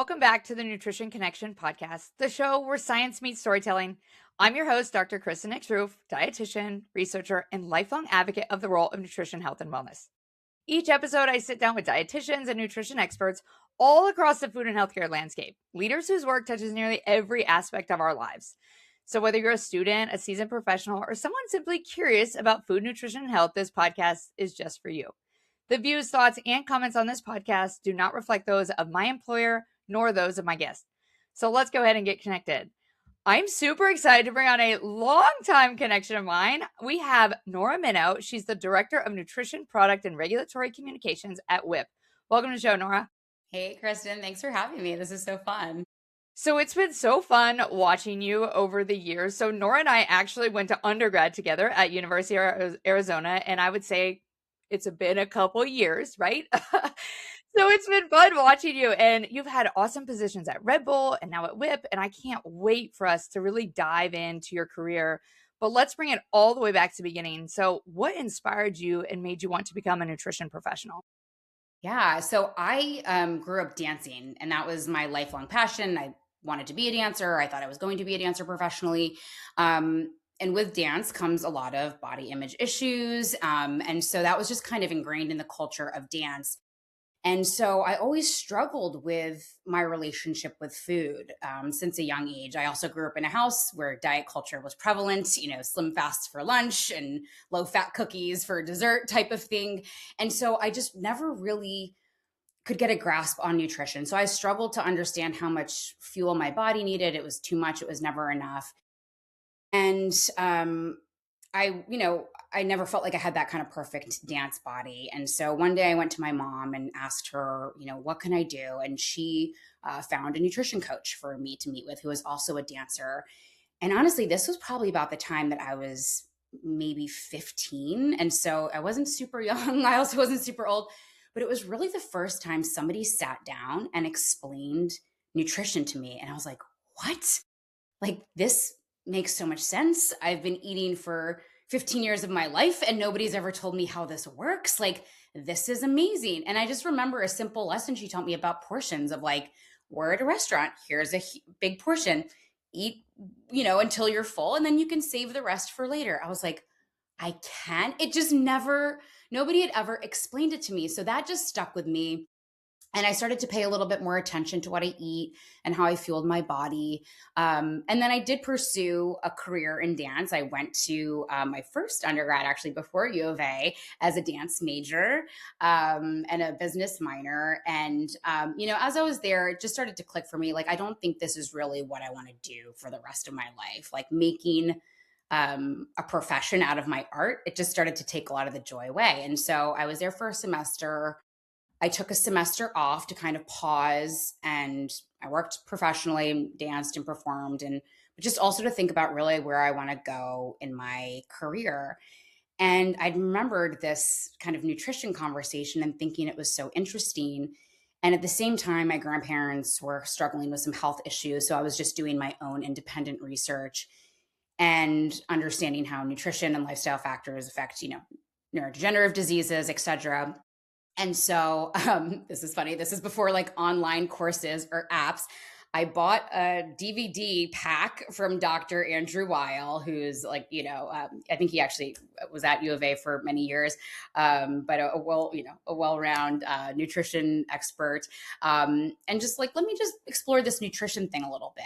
Welcome back to the Nutrition Connection podcast, the show where science meets storytelling. I'm your host, Dr. Kristen Hicks-Roof, dietitian, researcher, and lifelong advocate of the role of nutrition, health, and wellness. Each episode, I sit down with dietitians and nutrition experts all across the food and healthcare landscape, leaders whose work touches nearly every aspect of our lives. So whether you're a student, a seasoned professional, or someone simply curious about food, nutrition, and health, this podcast is just for you. The views, thoughts, and comments on this podcast do not reflect those of my employer nor those of my guests. So let's go ahead and get connected. I'm super excited to bring on a longtime connection of mine. We have Nora Minno. She's the Director of Nutrition, Product, and Regulatory Communications at WIP. Welcome to the show, Nora. Hey, Kristen. Thanks for having me. This is so fun. So it's been so fun watching you over the years. So Nora and I actually went to undergrad together at University of Arizona, and I would say it's been a couple years, right? So it's been fun watching you, and you've had awesome positions at Red Bull and now at WIP, and I can't wait for us to really dive into your career. But let's bring it all the way back to the beginning. So what inspired you and made you want to become a nutrition professional? Yeah. So I grew up dancing, and that was my lifelong passion. I wanted to be a dancer. I thought I was going to be a dancer professionally. And with dance comes a lot of body image issues. And so that was just kind of ingrained in the culture of dance. And so I always struggled with my relationship with food since a young age. I also grew up in a house where diet culture was prevalent, slim fasts for lunch and low fat cookies for dessert type of thing. And so I just never really could get a grasp on nutrition. So I struggled to understand how much fuel my body needed. It was too much, it was never enough. And I never felt like I had that kind of perfect dance body. And so one day I went to my mom and asked her, what can I do? And she found a nutrition coach for me to meet with who was also a dancer. And honestly, this was probably about the time that I was maybe 15. And so I wasn't super young. I also wasn't super old, but it was really the first time somebody sat down and explained nutrition to me. And I was like, what? Like, this makes so much sense. I've been eating for 15 years of my life and nobody's ever told me how this works. Like, this is amazing. And I just remember a simple lesson she taught me about portions of like, we're at a restaurant, here's a big portion, eat, until you're full, and then you can save the rest for later. I was like, I can't. It just nobody had ever explained it to me. So that just stuck with me. And I started to pay a little bit more attention to what I eat and how I fueled my body. And then I did pursue a career in dance. I went to my first undergrad, actually, before U of A, as a dance major and a business minor. And, as I was there, it just started to click for me. Like, I don't think this is really what I want to do for the rest of my life. Like, making a profession out of my art, it just started to take a lot of the joy away. And so I was there for a semester. I took a semester off to kind of pause, and I worked professionally, danced and performed, and but just also to think about really where I want to go in my career. And I remembered this kind of nutrition conversation and thinking it was so interesting. And at the same time, my grandparents were struggling with some health issues. So I was just doing my own independent research and understanding how nutrition and lifestyle factors affect, neurodegenerative diseases, et cetera. And so this is funny. This is before like online courses or apps. I bought a DVD pack from Dr. Andrew Weil, who's like, I think he actually was at U of A for many years, but a well-rounded nutrition expert. And just like, let me just explore this nutrition thing a little bit.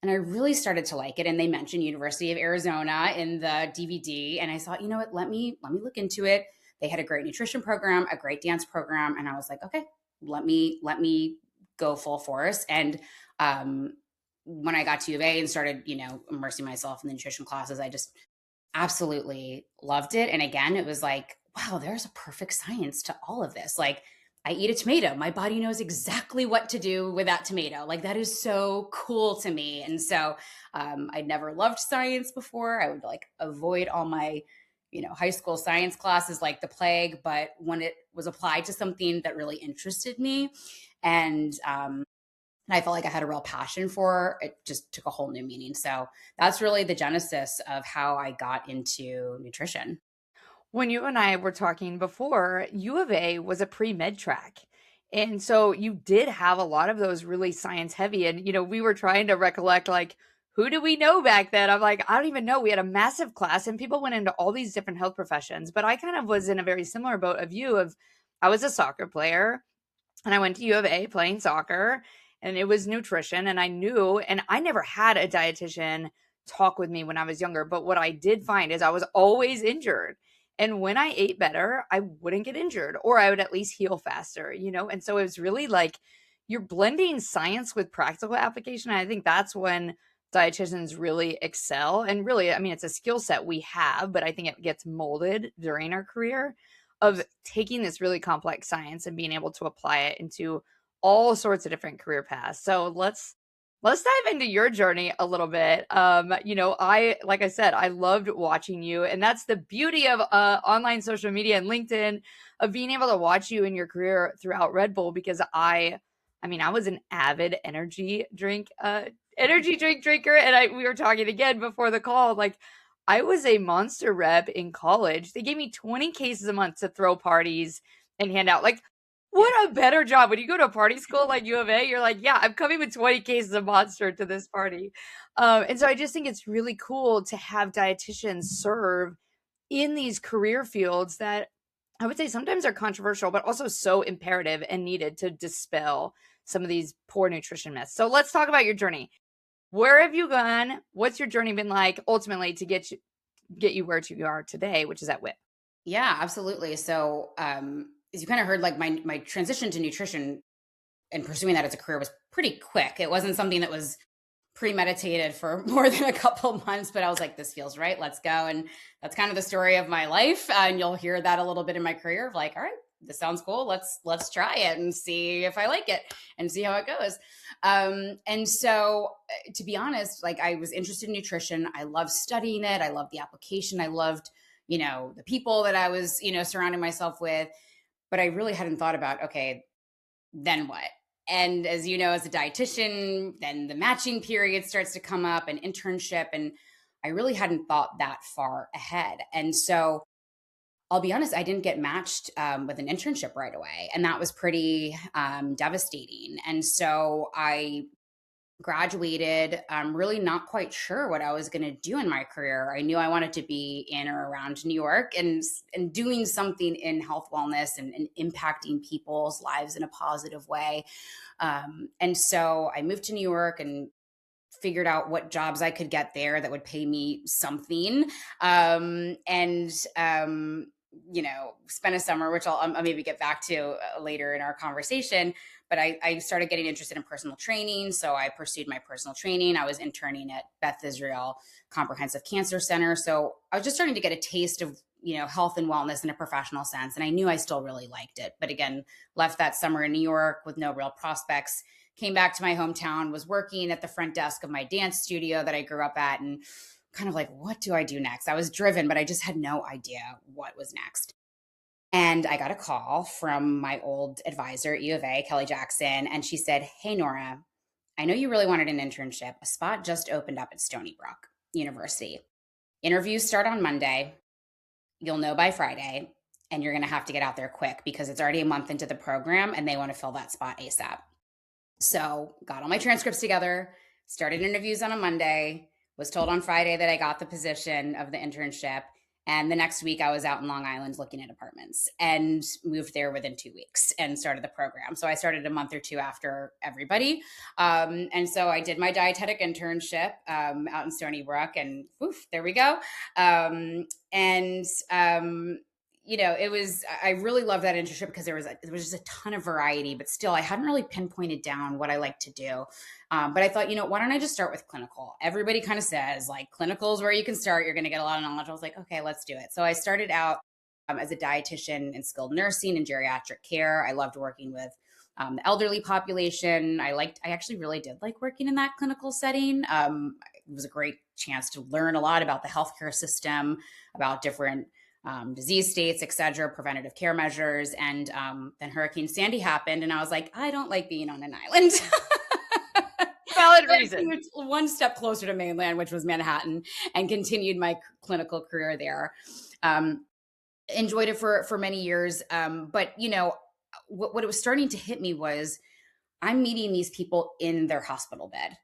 And I really started to like it. And they mentioned University of Arizona in the DVD. And I thought, you know what, let me look into it. They had a great nutrition program, a great dance program. And I was like, okay, let me go full force. And when I got to U of A and started, immersing myself in the nutrition classes, I just absolutely loved it. And again, it was like, wow, there's a perfect science to all of this. Like, I eat a tomato. My body knows exactly what to do with that tomato. Like, that is so cool to me. And so I'd never loved science before. I would like avoid all my high school science classes like the plague, but when it was applied to something that really interested me and I felt like I had a real passion for, it just took a whole new meaning. So that's really the genesis of how I got into nutrition. When you and I were talking before, U of A was a pre-med track. And so you did have a lot of those really science heavy. And, we were trying to recollect, like, who do we know back then? I'm like, I don't even know. We had a massive class and people went into all these different health professions. But I kind of was in a very similar boat of you of I was a soccer player and I went to U of A playing soccer and it was nutrition. And I knew, and I never had a dietitian talk with me when I was younger. But what I did find is I was always injured. And when I ate better, I wouldn't get injured or I would at least heal faster, And so it was really like you're blending science with practical application. And I think that's when dietitians really excel. And really, I mean, it's a skill set we have, but I think it gets molded during our career of taking this really complex science and being able to apply it into all sorts of different career paths. So let's dive into your journey a little bit. Like I said, I loved watching you, and that's the beauty of online social media and LinkedIn of being able to watch you in your career throughout Red Bull because I was an avid energy drink drinker, and we were talking again before the call. Like, I was a Monster rep in college. They gave me 20 cases a month to throw parties and hand out. Like, what a better job. When you go to a party school like U of A, you're like, yeah, I'm coming with 20 cases of Monster to this party. And so I just think it's really cool to have dietitians serve in these career fields that I would say sometimes are controversial, but also so imperative and needed to dispel some of these poor nutrition myths. So let's talk about your journey. Where have you gone? What's your journey been like ultimately to get you where you are today, which is at WIP? Yeah, absolutely. So, as you kind of heard, like my transition to nutrition and pursuing that as a career was pretty quick. It wasn't something that was premeditated for more than a couple months, but I was like, this feels right. Let's go. And that's kind of the story of my life. And you'll hear that a little bit in my career of like, all right, this sounds cool. Let's try it and see if I like it and see how it goes. And so to be honest, like I was interested in nutrition. I loved studying it. I loved the application. I loved, the people that I was, surrounding myself with, but I really hadn't thought about, okay, then what? And as you know, as a dietitian, then the matching period starts to come up, an internship. And I really hadn't thought that far ahead. And so I'll be honest, I didn't get matched with an internship right away. And that was pretty devastating. And so I graduated, really not quite sure what I was going to do in my career. I knew I wanted to be in or around New York and doing something in health wellness and impacting people's lives in a positive way. And so I moved to New York and figured out what jobs I could get there that would pay me something. Spent a summer, which I'll maybe get back to later in our conversation. But I started getting interested in personal training. So I pursued my personal training. I was interning at Beth Israel Comprehensive Cancer Center. So I was just starting to get a taste of, health and wellness in a professional sense. And I knew I still really liked it. But again, left that summer in New York with no real prospects, came back to my hometown, was working at the front desk of my dance studio that I grew up at, and kind of like, what do I do next? I was driven, but I just had no idea what was next. And I got a call from my old advisor at U of A, Kelly Jackson, and she said, hey, Nora, I know you really wanted an internship. A spot just opened up at Stony Brook University. Interviews start on Monday. You'll know by Friday, and you're going to have to get out there quick because it's already a month into the program and they want to fill that spot ASAP. So got all my transcripts together, started interviews on a Monday, was told on Friday that I got the position of the internship. And the next week I was out in Long Island looking at apartments and moved there within 2 weeks and started the program. So I started a month or two after everybody. And so I did my dietetic internship out in Stony Brook, and there we go. I really loved that internship because there was just a ton of variety, but still I hadn't really pinpointed down what I like to do. But I thought, why don't I just start with clinical? Everybody kind of says like clinical is where you can start. You're going to get a lot of knowledge. I was like, okay, let's do it. So I started out as a dietitian in skilled nursing and geriatric care. I loved working with the elderly population. I actually really did like working in that clinical setting. It was a great chance to learn a lot about the healthcare system, about different disease states, et cetera, preventative care measures. And then Hurricane Sandy happened. And I was like, I don't like being on an island. Valid reason. One step closer to mainland, which was Manhattan, and continued my clinical career there. Enjoyed it for many years. But, what it was starting to hit me was, I'm meeting these people in their hospital bed.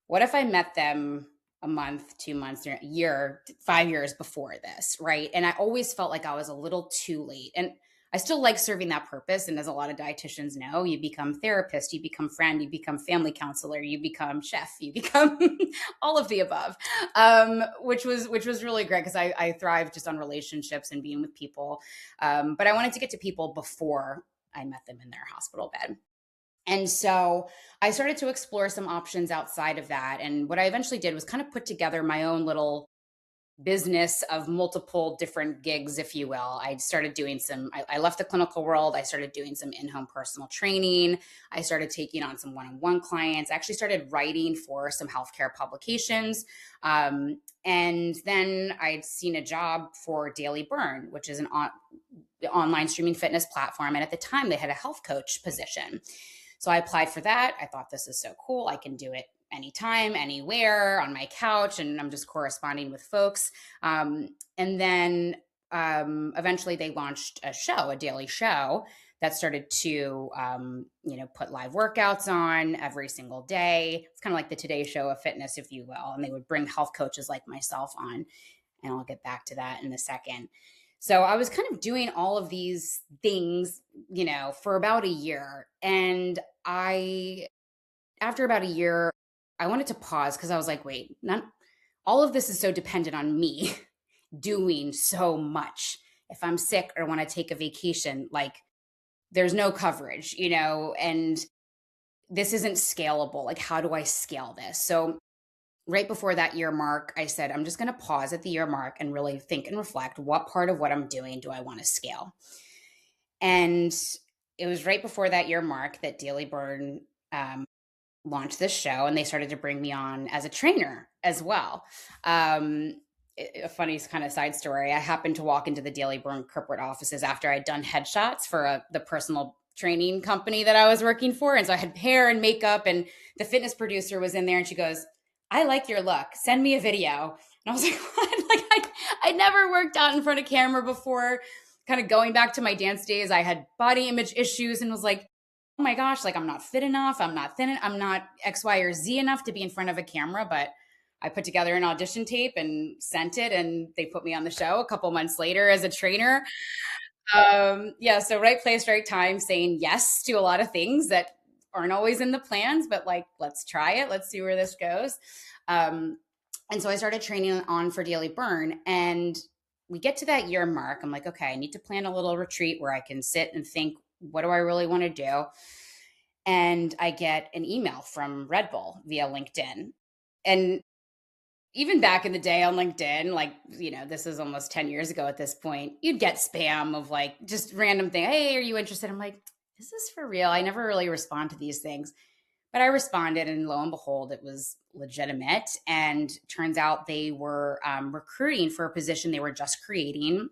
What if I met them a month, 2 months, a year, 5 years before this, right? And I always felt like I was a little too late. And I still like serving that purpose. And as a lot of dietitians know, you become therapist, you become friend, you become family counselor, you become chef, you become all of the above, which was really great because I thrive just on relationships and being with people. But I wanted to get to people before I met them in their hospital bed. And so I started to explore some options outside of that. And what I eventually did was kind of put together my own little business of multiple different gigs, if you will. I started doing I left the clinical world. I started doing some in-home personal training. I started taking on some one-on-one clients. I actually started writing for some healthcare publications. And then I'd seen a job for Daily Burn, which is an online streaming fitness platform. And at the time, they had a health coach position. So I applied for that. I thought, this is so cool. I can do it anytime, anywhere, on my couch, and I'm just corresponding with folks. And then eventually they launched a daily show that started to, put live workouts on every single day. It's kind of like the Today Show of fitness, if you will. And they would bring health coaches like myself on. And I'll get back to that in a second. So I was kind of doing all of these things, for about a year. And after about a year, I wanted to pause because I was like, wait, all of this is so dependent on me doing so much. If I'm sick or want to take a vacation, like, there's no coverage, and this isn't scalable. Like, how do I scale this? So right before that year mark, I said, I'm just going to pause at the year mark and really think and reflect, what part of what I'm doing do I want to scale? And it was right before that year mark that Daily Burn launched this show, and they started to bring me on as a trainer as well. A funny kind of side story. I happened to walk into the Daily Burn corporate offices after I'd done headshots for the personal training company that I was working for. And so I had hair and makeup, and the fitness producer was in there, and she goes, I like your look. Send me a video. And I was like, what? Like, I never worked out in front of camera before. Kind of going back to my dance days, I had body image issues and was like, oh my gosh, like, I'm not fit enough. I'm not thin. I'm not X, Y, or Z enough to be in front of a camera. But I put together an audition tape and sent it, and they put me on the show a couple months later as a trainer. So right place, right time, saying yes to a lot of things that aren't always in the plans, but like, let's try it. Let's see where this goes. And so I started training on for Daily Burn, and we get to that year mark. I'm like, okay, I need to plan a little retreat where I can sit and think, what do I really want to do? And I get an email from Red Bull via LinkedIn. And even back in the day on LinkedIn, like, this is almost 10 years ago at this point, you'd get spam of like just random thing. Hey, are you interested? I'm like, is this for real? I never really respond to these things. But I responded, and lo and behold, it was legitimate. And turns out they were recruiting for a position they were just creating,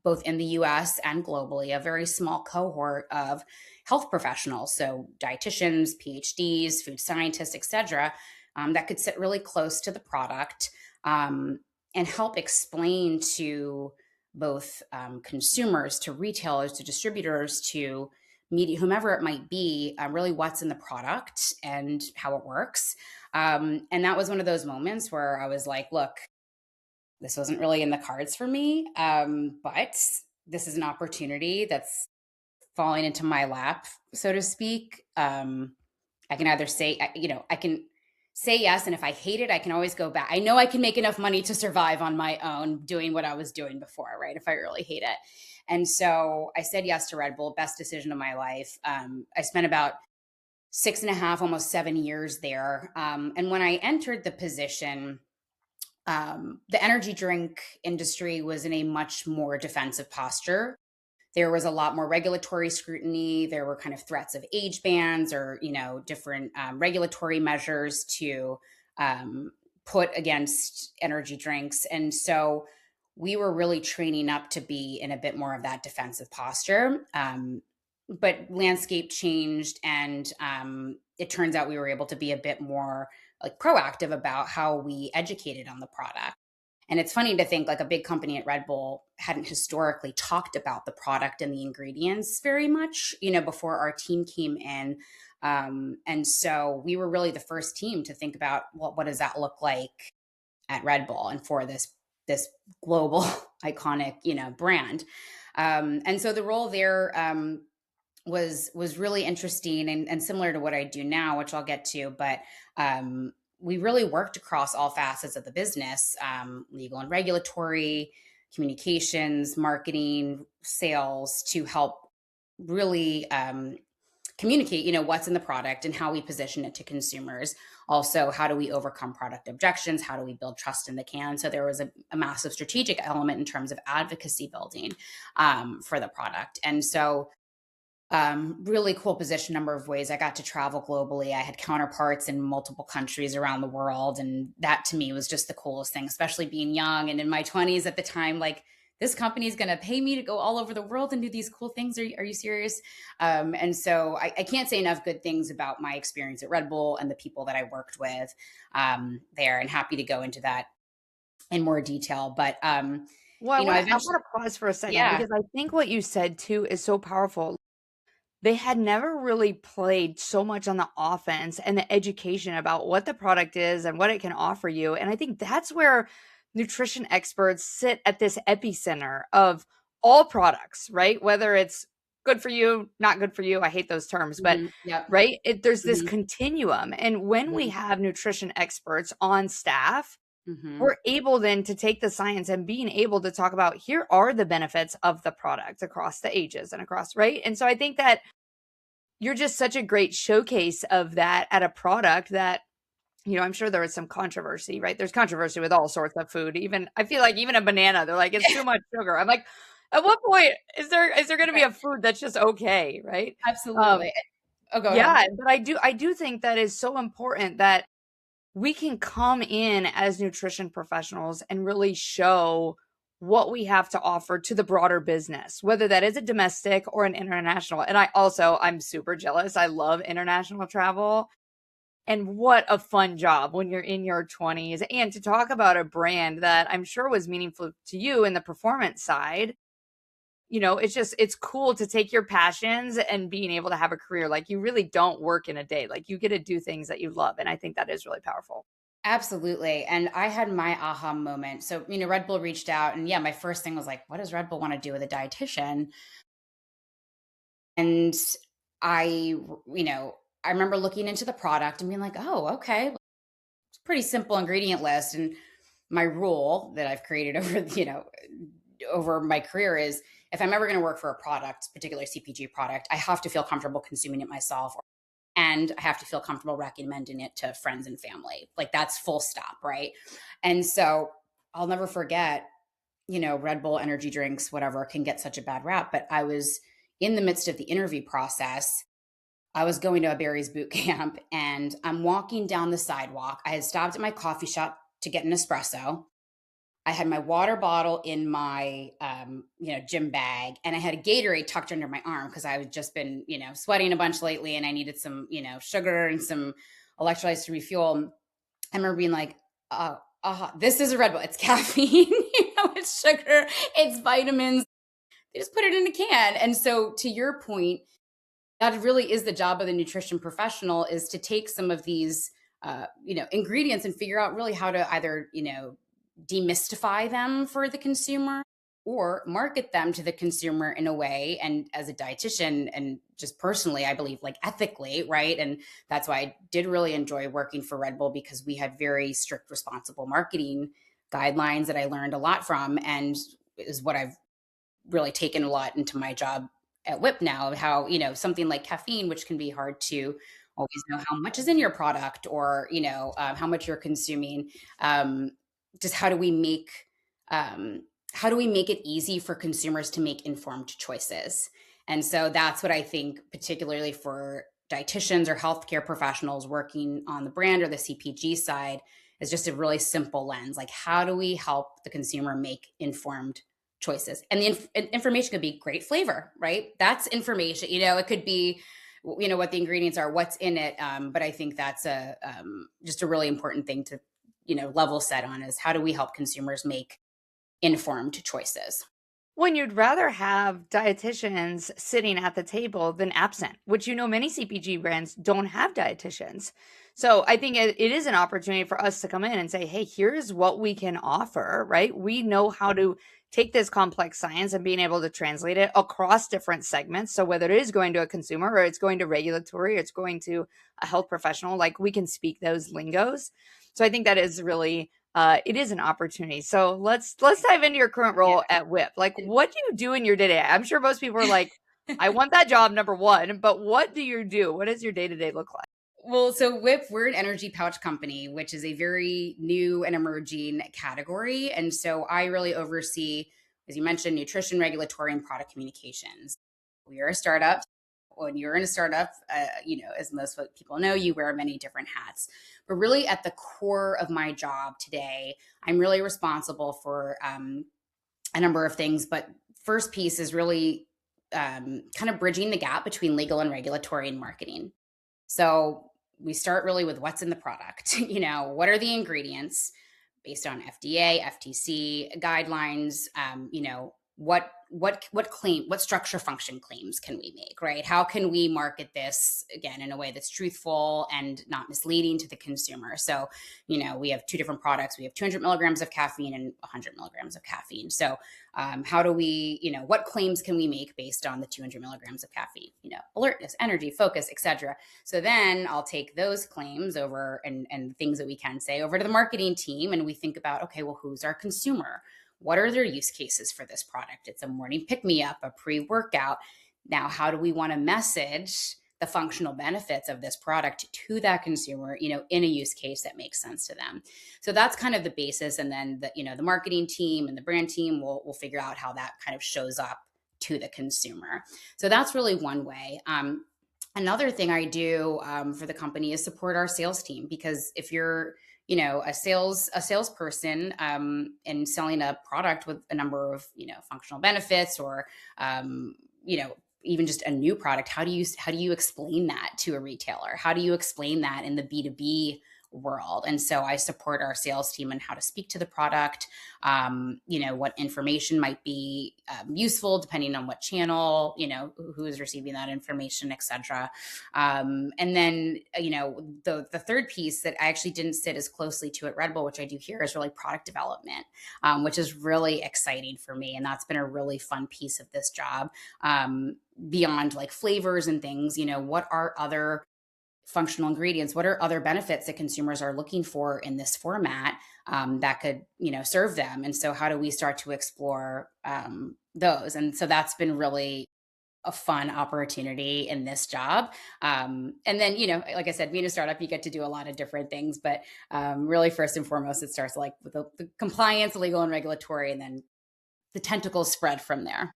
both in the US and globally, a very small cohort of health professionals. So dietitians, PhDs, food scientists, et cetera, that could sit really close to the product and help explain to both consumers, to retailers, to distributors, to media, whomever it might be, really what's in the product and how it works. And that was one of those moments where I was like, look, this wasn't really in the cards for me, but this is an opportunity that's falling into my lap, so to speak. I can either say, I can say yes. And if I hate it, I can always go back. I know I can make enough money to survive on my own doing what I was doing before, right? If I really hate it. And so I said yes to Red Bull, best decision of my life. I spent about 6.5, almost 7 years there. And when I entered the position, the energy drink industry was in a much more defensive posture. There was a lot more regulatory scrutiny. There were kind of threats of age bans or, different regulatory measures to put against energy drinks. And so we were really training up to be in a bit more of that defensive posture. But landscape changed, and it turns out we were able to be a bit more like proactive about how we educated on the product. And it's funny to think like a big company at Red Bull hadn't historically talked about the product and the ingredients very much, before our team came in. And so we were really the first team to think about, well, what does that look like at Red Bull and for this global iconic, brand. And so the role there was really interesting and similar to what I do now, which I'll get to. But we really worked across all facets of the business, legal and regulatory, communications, marketing, sales, to help really communicate, what's in the product and how we position it to consumers. Also, how do we overcome product objections? How do we build trust in the can? So there was a massive strategic element in terms of advocacy building for the product. And so really cool position, number of ways. I got to travel globally. I had counterparts in multiple countries around the world. And that to me was just the coolest thing, especially being young and in my 20s at the time, like, this company is going to pay me to go all over the world and do these cool things. Are you serious? And so I can't say enough good things about my experience at Red Bull and the people that I worked with there, and happy to go into that in more detail. But, Well, I want eventually, to pause for a second, yeah. because I think what you said too is so powerful. They had never really played so much on the offense and the education about what the product is and what it can offer you. And I think that's where nutrition experts sit at this epicenter of all products, right? Whether it's good for you, not good for you. I hate those terms, but Yep. right? There's this Hmm. continuum. And when we have nutrition experts on staff, Hmm. we're able then to take the science and being able to talk about, here are the benefits of the product across the ages and across, right? And so I think that you're just such a great showcase of that at a product that, I'm sure there is some controversy, right? There's controversy with all sorts of food. Even I feel like even a banana, they're like, it's too much sugar. I'm like, at what point is there going to be Right. a food that's just okay, right? Um, Absolutely. Oh, go ahead. yeah, but I do think that is so important that we can come in as nutrition professionals and really show what we have to offer to the broader business, whether that is a domestic or an international. And I'm super jealous. I love international travel. And what a fun job when you're in your 20s. And to talk about a brand that I'm sure was meaningful to you in the performance side, it's cool to take your passions and being able to have a career. Like, you really don't work in a day. Like, you get to do things that you love. And I think that is really powerful. Absolutely. And I had my aha moment. So, Red Bull reached out, and yeah, my first thing was like, what does Red Bull want to do with a dietitian? And I, I remember looking into the product and being like, oh, okay, it's a pretty simple ingredient list. And my rule that I've created over my career is, if I'm ever going to work for a product, particularly CPG product, I have to feel comfortable consuming it myself, and I have to feel comfortable recommending it to friends and family. Like, that's full stop, right? And so I'll never forget, Red Bull energy drinks, whatever, can get such a bad rap. But I was in the midst of the interview process. I was going to a Barry's boot camp, and I'm walking down the sidewalk. I had stopped at my coffee shop to get an espresso. I had my water bottle in my, gym bag, and I had a Gatorade tucked under my arm because I had just been, sweating a bunch lately, and I needed some, sugar and some electrolytes to refuel. I remember being like, this is a Red Bull. It's caffeine, it's sugar, it's vitamins. They just put it in a can. And so, to your point, that really is the job of the nutrition professional, is to take some of these, ingredients and figure out really how to either, demystify them for the consumer, or market them to the consumer in a way. And as a dietitian, and just personally, I believe, like, ethically, right? And that's why I did really enjoy working for Red Bull, because we had very strict, responsible marketing guidelines that I learned a lot from, and is what I've really taken a lot into my job at Whip now. How, something like caffeine, which can be hard to always know how much is in your product, or, how much you're consuming. Just how do we make it easy for consumers to make informed choices? And so that's what I think, particularly for dietitians or healthcare professionals working on the brand or the CPG side, is just a really simple lens. Like, how do we help the consumer make informed choices? And the information could be great flavor, right? That's information. It could be, what the ingredients are, what's in it. But I think that's just a really important thing to level set on is how do we help consumers make informed choices? When you'd rather have dietitians sitting at the table than absent, which many CPG brands don't have dietitians. So I think it is an opportunity for us to come in and say, hey, here's what we can offer, right? We know how to take this complex science and being able to translate it across different segments. So whether it is going to a consumer or it's going to regulatory or it's going to a health professional, like we can speak those lingos. So I think that is really it is an opportunity. So let's dive into your current role at WIP. Like, what do you do in your day to day? I'm sure most people are like, I want that job, number one, but what do you do? What does your day to day look like? Well, so WIP, we're an energy pouch company, which is a very new and emerging category. And so I really oversee, as you mentioned, nutrition, regulatory, and product communications. We are a startup. When you're in a startup, as most people know, you wear many different hats. But really, at the core of my job today, I'm really responsible for a number of things. But first piece is really kind of bridging the gap between legal and regulatory and marketing. So we start really with what's in the product. What are the ingredients based on FDA, FTC guidelines? What structure function claims can we make, right? How can we market this again in a way that's truthful and not misleading to the consumer? So, we have two different products. We have 200 milligrams of caffeine and 100 milligrams of caffeine. So, how do we, what claims can we make based on the 200 milligrams of caffeine? Alertness, energy, focus, etc. So then I'll take those claims over and things that we can say over to the marketing team, and we think about, okay, well, who's our consumer? What are their use cases for this product? It's a morning pick-me-up, a pre-workout. Now, how do we want to message the functional benefits of this product to that consumer, in a use case that makes sense to them? So that's kind of the basis. And then the marketing team and the brand team will figure out how that kind of shows up to the consumer. So that's really one way. Another thing I do for the company is support our sales team, because if you're a salesperson and selling a product with a number of functional benefits or even just a new product, how do you explain that to a retailer? How do you explain that in the B2B world? And so I support our sales team on how to speak to the product, what information might be useful depending on what channel, who is receiving that information, etc. And then, the third piece that I actually didn't sit as closely to at Red Bull, which I do here, is really product development, which is really exciting for me. And that's been a really fun piece of this job. Beyond like flavors and things, what are other functional ingredients? What are other benefits that consumers are looking for in this format that could, serve them? And so how do we start to explore those? And so that's been really a fun opportunity in this job. And then, like I said, being a startup, you get to do a lot of different things, but really first and foremost, it starts like with the compliance, legal and regulatory, and then the tentacles spread from there.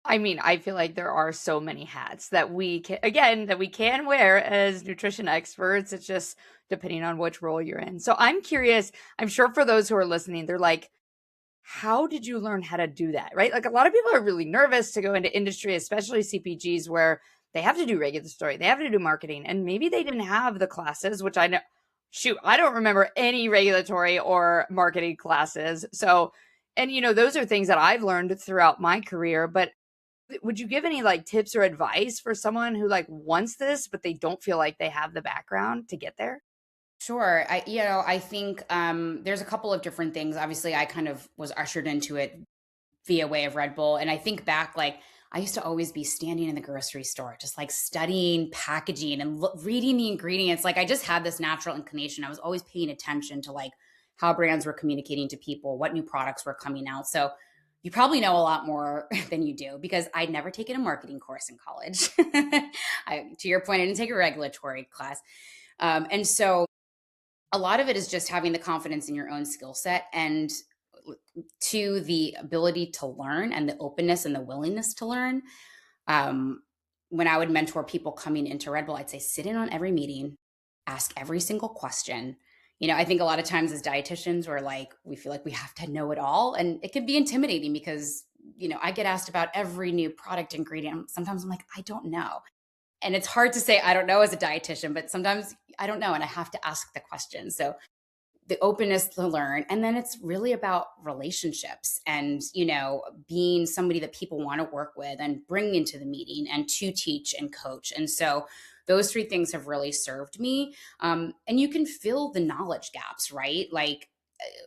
I mean, I feel like there are so many hats that we can wear as nutrition experts. It's just depending on which role you're in. So I'm curious, I'm sure for those who are listening, they're like, how did you learn how to do that? Right? Like a lot of people are really nervous to go into industry, especially CPGs, where they have to do regulatory, they have to do marketing, and maybe they didn't have the classes, which I know, shoot, I don't remember any regulatory or marketing classes. So, and those are things that I've learned throughout my career, but would you give any like tips or advice for someone who like wants this, but they don't feel like they have the background to get there? Sure. I think there's a couple of different things. Obviously, I kind of was ushered into it via way of Red Bull. And I think back, like, I used to always be standing in the grocery store, just like studying packaging and reading the ingredients. Like, I just had this natural inclination. I was always paying attention to like how brands were communicating to people, what new products were coming out. So you probably know a lot more than you do, because I'd never taken a marketing course in college. To your point, I didn't take a regulatory class. And so a lot of it is just having the confidence in your own skill set and to the ability to learn and the openness and the willingness to learn. When I would mentor people coming into Red Bull, I'd say, sit in on every meeting, ask every single question. I think a lot of times as dietitians, we feel like we have to know it all. And it can be intimidating because, I get asked about every new product ingredient. Sometimes I'm like, I don't know. And it's hard to say, I don't know as a dietitian, but sometimes I don't know. And I have to ask the question. So the openness to learn. And then it's really about relationships and, being somebody that people want to work with and bring into the meeting and to teach and coach. And so those three things have really served me. And you can fill the knowledge gaps, right? Like,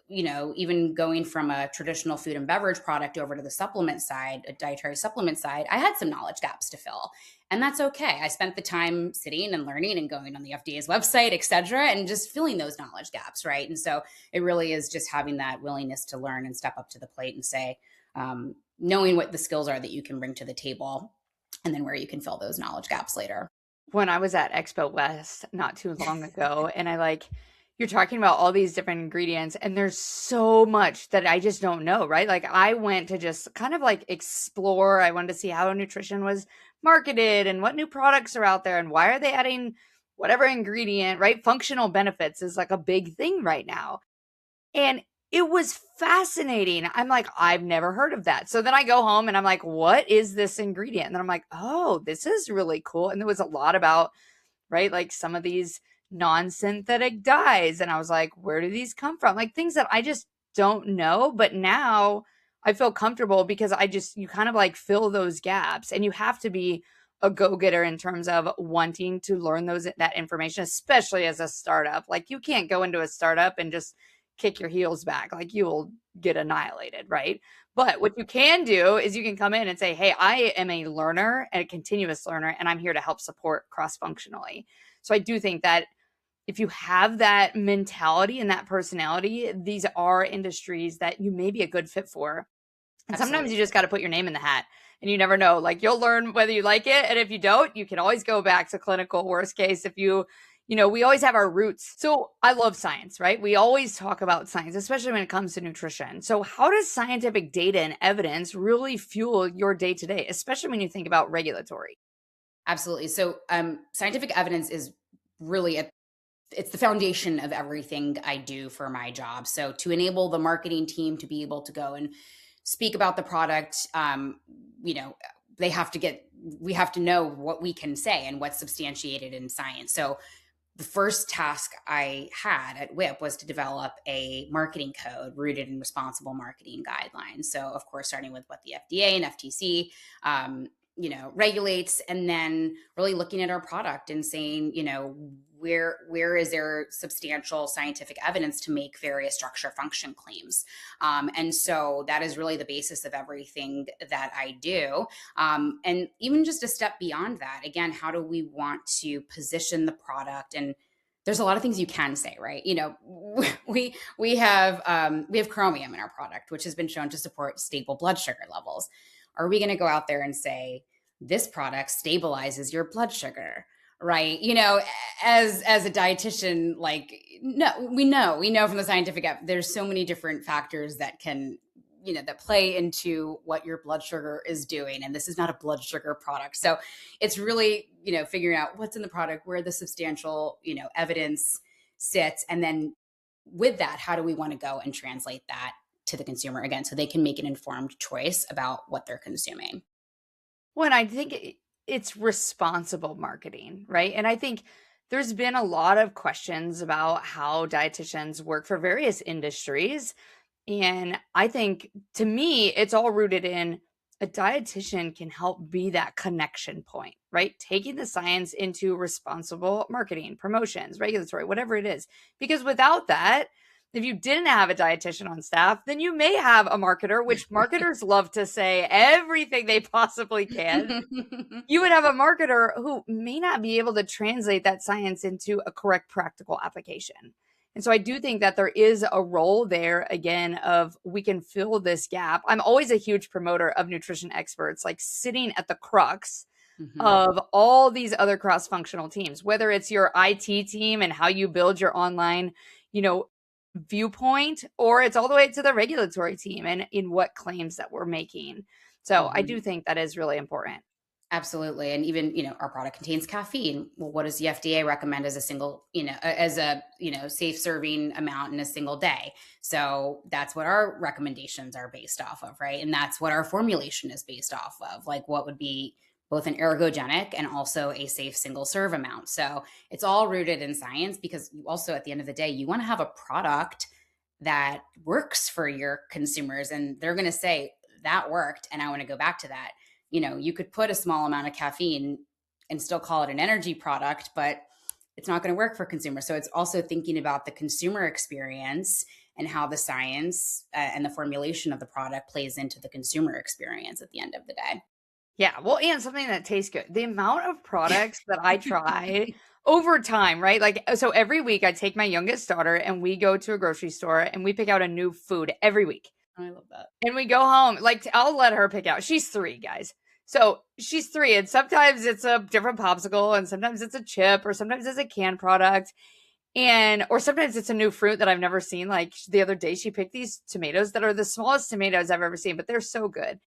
even going from a traditional food and beverage product over to the supplement side, a dietary supplement side, I had some knowledge gaps to fill. And that's okay. I spent the time sitting and learning and going on the FDA's website, et cetera, and just filling those knowledge gaps, right? And so it really is just having that willingness to learn and step up to the plate and say, knowing what the skills are that you can bring to the table and then where you can fill those knowledge gaps later. When I was at Expo West not too long ago, and you're talking about all these different ingredients, and there's so much that I just don't know, right? Like, I went to just kind of like explore. I wanted to see how nutrition was marketed and what new products are out there and why are they adding whatever ingredient, right? Functional benefits is like a big thing right now. And it was fascinating. I'm like, I've never heard of that. So then I go home and I'm like, what is this ingredient? And then I'm like, oh, this is really cool. And there was a lot about, right, like some of these non-synthetic dyes. And I was like, where do these come from? Like things that I just don't know. But now I feel comfortable because you kind of like fill those gaps, and you have to be a go-getter in terms of wanting to learn that information, especially as a startup. Like you can't go into a startup and just kick your heels back. Like you will get annihilated, right? But what you can do is you can come in and say, hey, I am a learner and a continuous learner, and I'm here to help support cross-functionally. So I do think that if you have that mentality and that personality, these are industries that you may be a good fit for. And Absolutely. Sometimes you just got to put your name in the hat, and you never know. Like you'll learn whether you like it. And if you don't, you can always go back to clinical. Worst case, if we always have our roots. So I love science, right? We always talk about science, especially when it comes to nutrition. So how does scientific data and evidence really fuel your day-to-day, especially when you think about regulatory? Absolutely. So scientific evidence is really it's the foundation of everything I do for my job. So to enable the marketing team to be able to go and speak about the product, we have to know what we can say and what's substantiated in science. So the first task I had at WIP was to develop a marketing code rooted in responsible marketing guidelines. So of course, starting with what the FDA and FTC, regulates, and then really looking at our product and saying, where is there substantial scientific evidence to make various structure function claims? And so that is really the basis of everything that I do. And even just a step beyond that, again, how do we want to position the product? And there's a lot of things you can say, right? We have chromium in our product, which has been shown to support stable blood sugar levels. Are we going to go out there and say this product stabilizes your blood sugar? Right. As a dietitian, like, no, we know from the scientific, there's so many different factors that can, that play into what your blood sugar is doing. And this is not a blood sugar product. So it's really, figuring out what's in the product, where the substantial, evidence sits. And then with that, how do we want to go and translate that to the consumer again, so they can make an informed choice about what they're consuming? Well, and I think it's responsible marketing, right? And I think there's been a lot of questions about how dietitians work for various industries. And I think, to me, it's all rooted in a dietitian can help be that connection point, right? Taking the science into responsible marketing, promotions, regulatory, whatever it is. Because without that, if you didn't have a dietitian on staff, then you may have a marketer, which marketers love to say everything they possibly can. You would have a marketer who may not be able to translate that science into a correct practical application. And so I do think that there is a role there, again, of we can fill this gap. I'm always a huge promoter of nutrition experts, like sitting at the crux of all these other cross-functional teams, whether it's your IT team and how you build your online, viewpoint, or it's all the way to the regulatory team and in what claims that we're making. So I do think that is really important. Absolutely. And even, our product contains caffeine. Well, what does the FDA recommend as a single, safe serving amount in a single day? So that's what our recommendations are based off of, right? And that's what our formulation is based off of. Like, what would be both an ergogenic and also a safe single serve amount. So it's all rooted in science, because you also, at the end of the day, you want to have a product that works for your consumers, and they're going to say that worked and I want to go back to that. You could put a small amount of caffeine and still call it an energy product, but it's not going to work for consumers. So it's also thinking about the consumer experience and how the science and the formulation of the product plays into the consumer experience at the end of the day. Yeah, well, and something that tastes good. The amount of products that I try over time, right? Like, so every week I take my youngest daughter and we go to a grocery store and we pick out a new food every week. I love that. And we go home. Like, I'll let her pick out. She's 3, guys. So she's 3, and sometimes it's a different popsicle, and sometimes it's a chip, or sometimes it's a canned product. Or sometimes it's a new fruit that I've never seen. Like the other day, she picked these tomatoes that are the smallest tomatoes I've ever seen, but they're so good.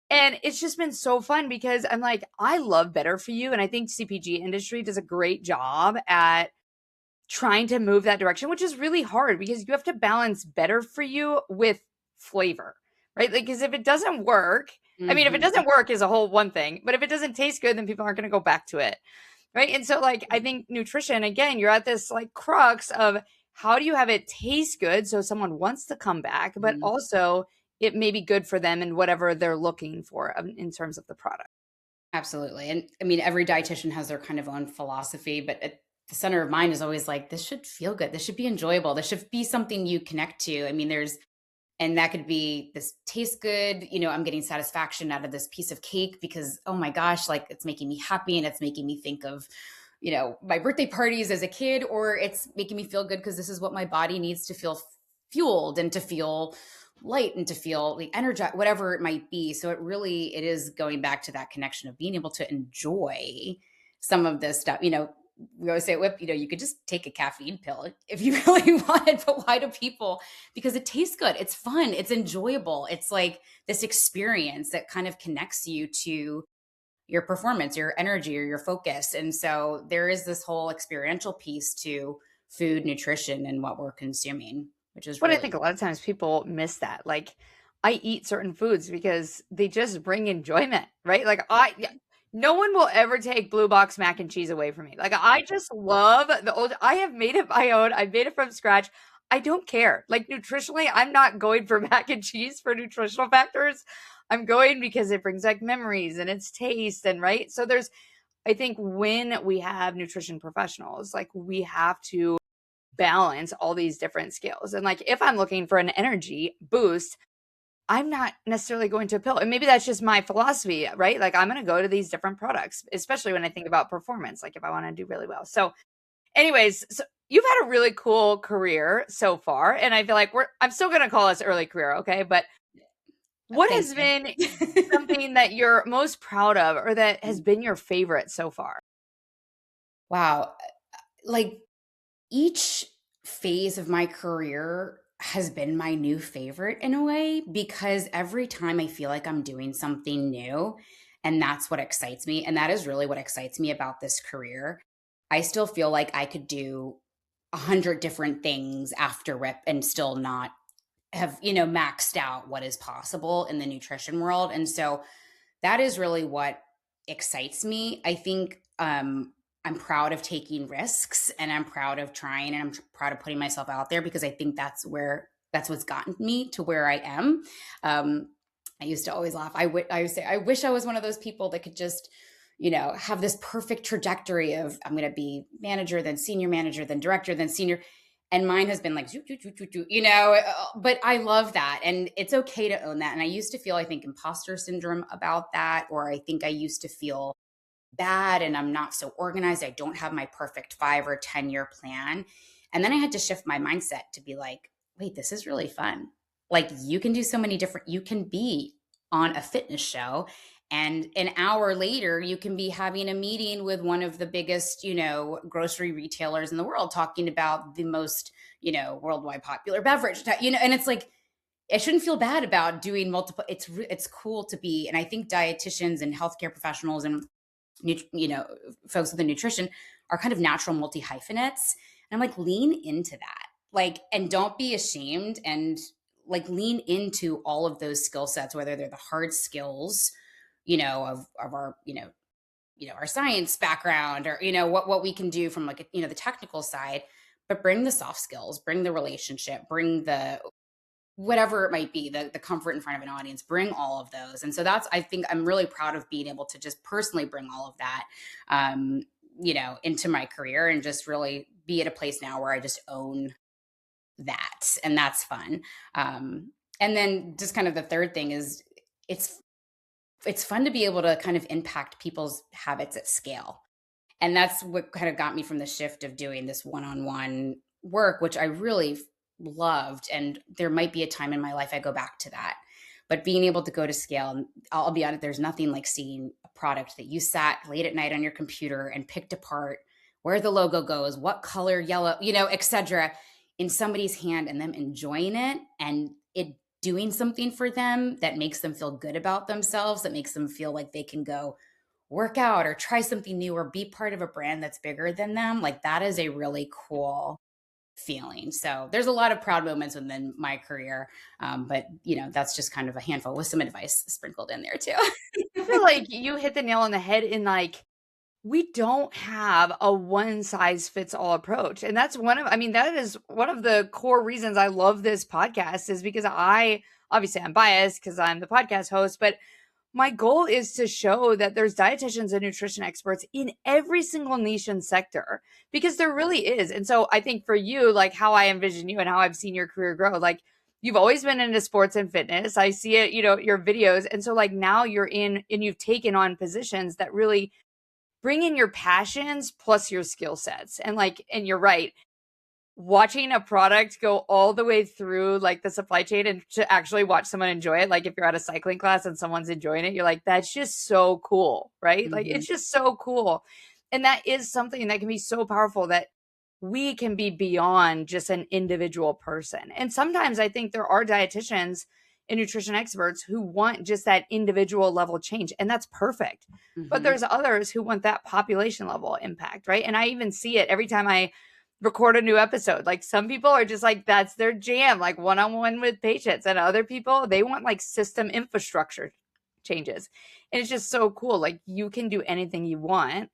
And it's just been so fun because I'm like, I love better for you. And I think CPG industry does a great job at trying to move that direction, which is really hard because you have to balance better for you with flavor, right? Like, because if it doesn't work, I mean, if it doesn't work is a whole one thing, but if it doesn't taste good, then people aren't going to go back to it. Right. And so, like, I think nutrition, again, you're at this like crux of how do you have it taste good so someone wants to come back, but also it may be good for them and whatever they're looking for in terms of the product. Absolutely. And I mean, every dietitian has their kind of own philosophy, but at the center of mine is always like, this should feel good. This should be enjoyable. This should be something you connect to. I mean, and that could be, this tastes good. I'm getting satisfaction out of this piece of cake because, oh my gosh, like it's making me happy and it's making me think of, my birthday parties as a kid, or it's making me feel good because this is what my body needs to feel fueled and to feel light and to feel like energized, whatever it might be. So it is going back to that connection of being able to enjoy some of this stuff. We always say at WIP, you could just take a caffeine pill if you really wanted, but why do people? Because it tastes good. It's fun. It's enjoyable. It's like this experience that kind of connects you to your performance, your energy, or your focus. And so there is this whole experiential piece to food, nutrition, and what we're consuming, which is But I really think a lot of times people miss that. Like, I eat certain foods because they just bring enjoyment, right? Like, no one will ever take Blue Box mac and cheese away from me. Like, I just love I have made it my own. I made it from scratch. I don't care. Like, nutritionally, I'm not going for mac and cheese for nutritional factors. I'm going because it brings back memories and its taste, and right. So I think when we have nutrition professionals, like, we have to balance all these different skills. And like, if I'm looking for an energy boost, I'm not necessarily going to a pill. And maybe that's just my philosophy, right? Like, I'm going to go to these different products, especially when I think about performance, like if I want to do really well. So anyways, so you've had a really cool career so far. And I feel like I'm still going to call this early career. Okay. But what Thank has you. been something that you're most proud of or that has been your favorite so far? Wow. Like, each phase of my career has been my new favorite in a way, because every time I feel like I'm doing something new, and that's what excites me. And that is really what excites me about this career. I still feel like I could do 100 different things after WIP and still not have, maxed out what is possible in the nutrition world. And so that is really what excites me. I think I'm proud of taking risks, and I'm proud of trying, and I'm proud of putting myself out there, because I think that's what's gotten me to where I am. I used to always laugh. I would say, I wish I was one of those people that could just, have this perfect trajectory of, I'm going to be manager, then senior manager, then director, then senior. And mine has been like, but I love that. And it's okay to own that. And I used to feel, I think, imposter syndrome about that, or I think I used to feel bad and I'm not so organized. I don't have my perfect 5 or 10-year plan. And then I had to shift my mindset to be like, wait, this is really fun. Like, you can do so many different, you can be on a fitness show, and an hour later you can be having a meeting with one of the biggest, grocery retailers in the world, talking about the most, worldwide popular beverage, and it's like, I shouldn't feel bad about doing multiple. It's cool to be. And I think dietitians and healthcare professionals and folks with the nutrition are kind of natural multi hyphenates. And I'm like, lean into that, like, and don't be ashamed, and like lean into all of those skill sets, whether they're the hard skills, of our, our science background, or, what we can do from like, the technical side, but bring the soft skills, bring the relationship, bring the whatever it might be, the comfort in front of an audience, bring all of those. And so I think I'm really proud of being able to just personally bring all of that, into my career, and just really be at a place now where I just own that. And that's fun. And then just kind of the third thing is it's, it's fun to be able to kind of impact people's habits at scale. And that's what kind of got me from the shift of doing this one-on-one work, which I really loved. And there might be a time in my life I go back to that. But being able to go to scale, and I'll be honest, there's nothing like seeing a product that you sat late at night on your computer and picked apart, where the logo goes, what color, yellow, et cetera, in somebody's hand, and them enjoying it and it doing something for them that makes them feel good about themselves, that makes them feel like they can go work out or try something new or be part of a brand that's bigger than them. Like, that is a really cool feeling. So there's a lot of proud moments within my career. But that's just kind of a handful with some advice sprinkled in there too. I feel like you hit the nail on the head in like, we don't have a one size fits all approach. And that is one of the core reasons I love this podcast, is because obviously I'm biased because I'm the podcast host, but my goal is to show that there's dietitians and nutrition experts in every single niche and sector, because there really is. And so I think for you, like how I envision you and how I've seen your career grow, like you've always been into sports and fitness. I see it, your videos. And so like now you're in and you've taken on positions that really bring in your passions plus your skill sets. And you're right. Watching a product go all the way through like the supply chain and to actually watch someone enjoy it. Like if you're at a cycling class and someone's enjoying it, you're like, that's just so cool, right? Mm-hmm. Like it's just so cool. And that is something that can be so powerful, that we can be beyond just an individual person. And sometimes I think there are dietitians and nutrition experts who want just that individual level change, and that's perfect. Mm-hmm. But there's others who want that population level impact, right? And I even see it every time I record a new episode. Like some people are just like, that's their jam, like one-on-one with patients, and other people, they want like system infrastructure changes. And it's just so cool. Like you can do anything you want.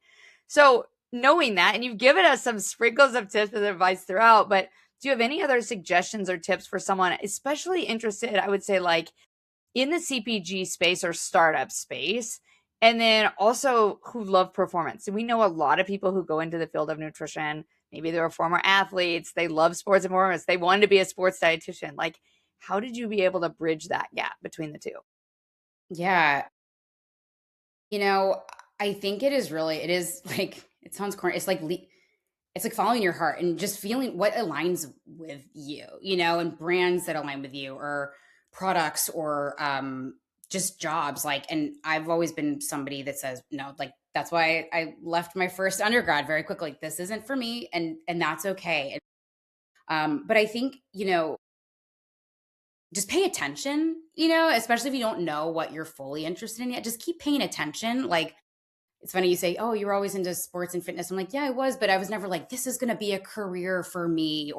So knowing that, and you've given us some sprinkles of tips and advice throughout, but do you have any other suggestions or tips for someone especially interested, I would say, like in the CPG space or startup space, and then also who love performance? And we know a lot of people who go into the field of nutrition, maybe they were former athletes, they love sports and performance, they wanted to be a sports dietitian. Like, how did you be able to bridge that gap between the two? Yeah. I think it is like, it sounds corny. It's like following your heart and just feeling what aligns with you, and brands that align with you, or products, or just jobs. Like, and I've always been somebody that says, no, like, that's why I left my first undergrad very quickly. Like, this isn't for me. And that's okay. But I think, just pay attention, especially if you don't know what you're fully interested in yet, just keep paying attention. Like, it's funny you say, oh, you were always into sports and fitness. I'm like, yeah, I was, but I was never like, this is going to be a career for me.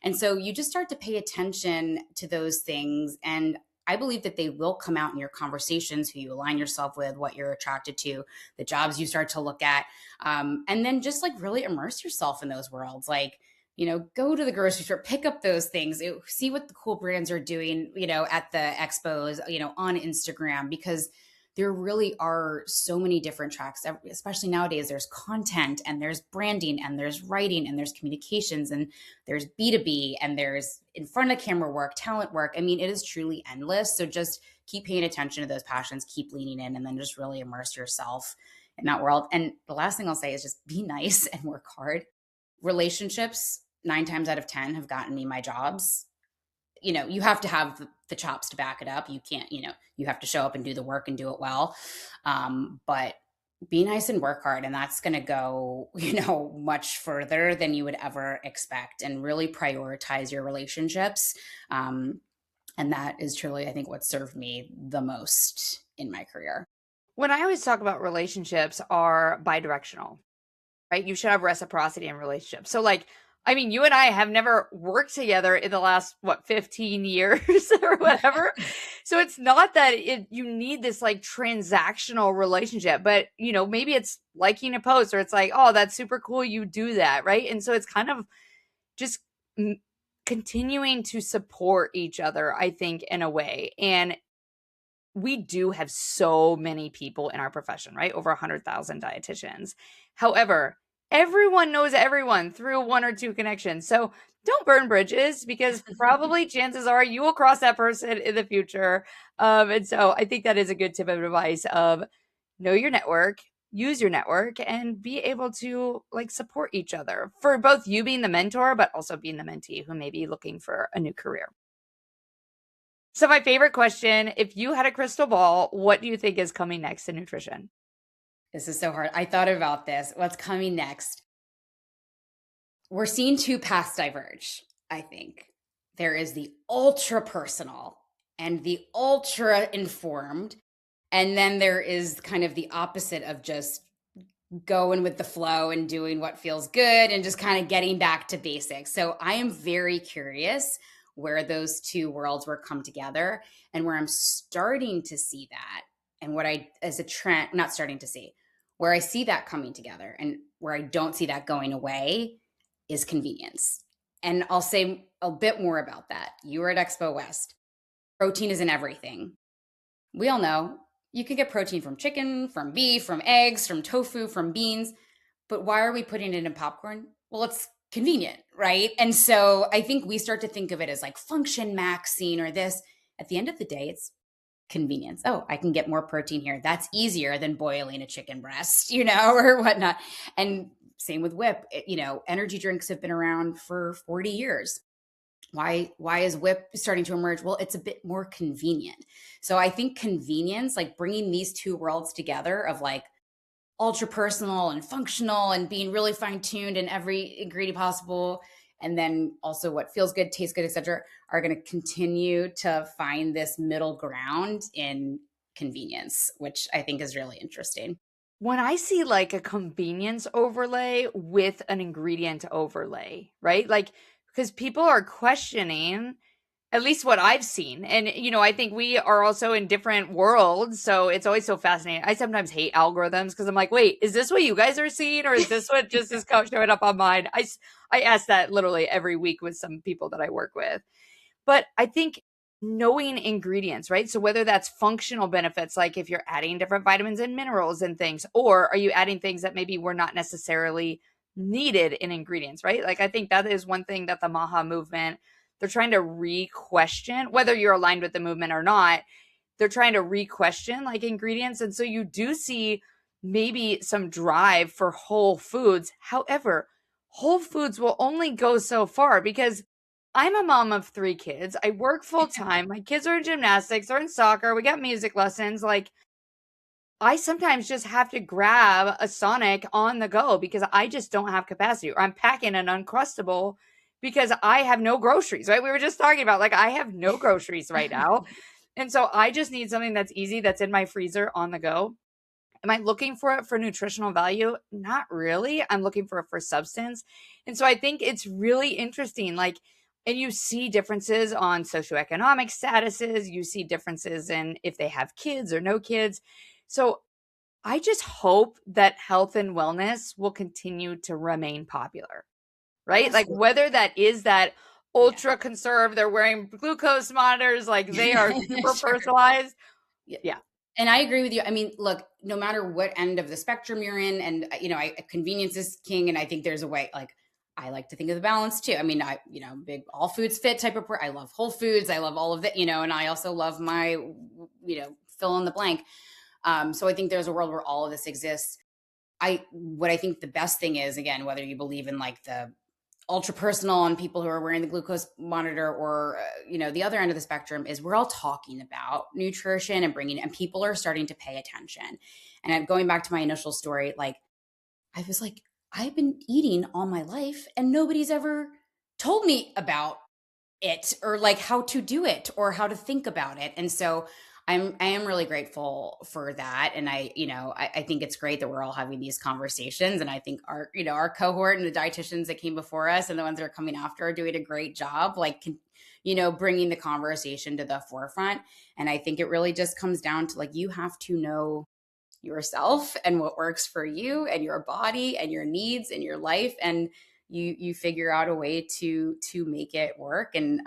And so you just start to pay attention to those things. And I believe that they will come out in your conversations, who you align yourself with, what you're attracted to, the jobs you start to look at. And then just like really immerse yourself in those worlds. Like, go to the grocery store, pick up those things, see what the cool brands are doing, at the expos, on Instagram, because there really are so many different tracks, especially nowadays. There's content, and there's branding, and there's writing, and there's communications, and there's B2B, and there's in front of camera work, talent work. I mean, it is truly endless. So just keep paying attention to those passions, keep leaning in, and then just really immerse yourself in that world. And the last thing I'll say is just be nice and work hard. Relationships, 9 times out of 10, have gotten me my jobs. You have to have the chops to back it up. You can't, you have to show up and do the work and do it well. But be nice and work hard. And that's going to go, much further than you would ever expect, and really prioritize your relationships. And that is truly, I think, what served me the most in my career. When I always talk about relationships are bidirectional, right? You should have reciprocity in relationships. So like, I mean, you and I have never worked together in the last, 15 years or whatever. So it's not that you need this like transactional relationship, but maybe it's liking a post, or it's like, oh, that's super cool, you do that, right? And so it's kind of just continuing to support each other, I think, in a way. And we do have so many people in our profession, right? Over 100,000 dietitians. However, everyone knows everyone through one or two connections. So don't burn bridges, because probably chances are you will cross that person in the future. And so I think that is a good tip of advice of know your network, use your network, and be able to like support each other for both you being the mentor, but also being the mentee who may be looking for a new career. So my favorite question, if you had a crystal ball, what do you think is coming next in nutrition? This is so hard. I thought about this. What's coming next? We're seeing two paths diverge, I think. There is the ultra personal and the ultra informed. And then there is kind of the opposite of just going with the flow and doing what feels good and just kind of getting back to basics. So I am very curious where those two worlds will come together, and where I'm starting to see that, and what I, as a trend, not starting to see, where I see that coming together and where I don't see that going away is convenience. And I'll say a bit more about that. You were at Expo West. Protein is in everything. We all know you can get protein from chicken, from beef, from eggs, from tofu, from beans. But why are we putting it in popcorn? Well, it's convenient, right? And so I think we start to think of it as like function maxing or this. At the end of the day, it's convenience. Oh, I can get more protein here. That's easier than boiling a chicken breast, or whatnot. And same with whip. Energy drinks have been around for 40 years. Why is whip starting to emerge? Well, it's a bit more convenient. So I think convenience, like bringing these two worlds together of like ultra personal and functional and being really fine-tuned in every ingredient possible, and then also what feels good, tastes good, etc., are going to continue to find this middle ground in convenience, which I think is really interesting. When I see like a convenience overlay with an ingredient overlay, right? Like, because people are questioning, at least what I've seen. And, I think we are also in different worlds. So it's always so fascinating. I sometimes hate algorithms because I'm like, wait, is this what you guys are seeing? Or is this what just is showing up on mine? I ask that literally every week with some people that I work with. But I think knowing ingredients, right? So whether that's functional benefits, like if you're adding different vitamins and minerals and things, or are you adding things that maybe were not necessarily needed in ingredients, right? Like I think that is one thing that the MAHA movement, they're trying to re-question, whether you're aligned with the movement or not, they're trying to re-question like ingredients. And so you do see maybe some drive for whole foods. However, whole foods will only go so far, because I'm a mom of 3 kids. I work full time. My kids are in gymnastics, they're in soccer, we got music lessons. Like, I sometimes just have to grab a Sonic on the go because I just don't have capacity, or I'm packing an Uncrustable because I have no groceries, right? We were just talking about, like, I have no groceries right now. And so I just need something that's easy, that's in my freezer on the go. Am I looking for it for nutritional value? Not really. I'm looking for it for substance. And so I think it's really interesting. Like, and you see differences on socioeconomic statuses. You see differences in if they have kids or no kids. So I just hope that health and wellness will continue to remain popular, right? Yes. Like whether that is that ultra conserved, they're wearing glucose monitors, like they are super Sure. personalized. Yeah. Yeah. And I agree with you. I mean, look, no matter what end of the spectrum you're in, and convenience is king, and I think there's a way. Like, I like to think of the balance too. I mean, big all foods fit type of. I love whole foods. I love all of that. And I also love my, fill in the blank. So I think there's a world where all of this exists. What I think the best thing is, again, whether you believe in like the ultra personal and people who are wearing the glucose monitor, or the other end of the spectrum, is we're all talking about nutrition and people are starting to pay attention. And I'm going back to my initial story, like I was like, I've been eating all my life and nobody's ever told me about it, or like how to do it, or how to think about it. And so I am really grateful for that. And I think it's great that we're all having these conversations. And I think our cohort and the dietitians that came before us and the ones that are coming after are doing a great job, bringing the conversation to the forefront. And I think it really just comes down to you have to know yourself and what works for you and your body and your needs and your life. And you figure out a way to make it work. And,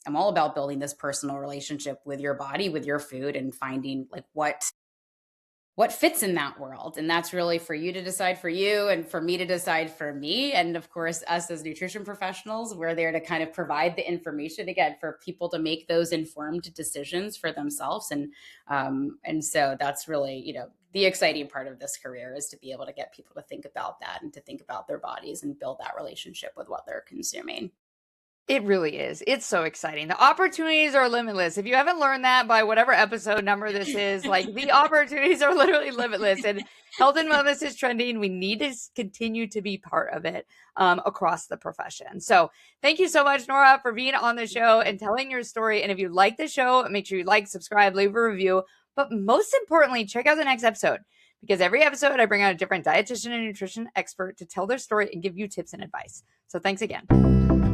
I'm all about building this personal relationship with your body, with your food, and finding what fits in that world. And that's really for you to decide for you and for me to decide for me. And of course, us as nutrition professionals, we're there to kind of provide the information again for people to make those informed decisions for themselves. And so that's really, the exciting part of this career is to be able to get people to think about that and to think about their bodies and build that relationship with what they're consuming. It really is. It's so exciting. The opportunities are limitless. If you haven't learned that by whatever episode number this is, the opportunities are literally limitless. And health and wellness is trending. We need to continue to be part of it across the profession. So thank you so much, Nora, for being on the show and telling your story. And if you like the show, make sure you like, subscribe, leave a review. But most importantly, check out the next episode, because every episode I bring out a different dietitian and nutrition expert to tell their story and give you tips and advice. So thanks again.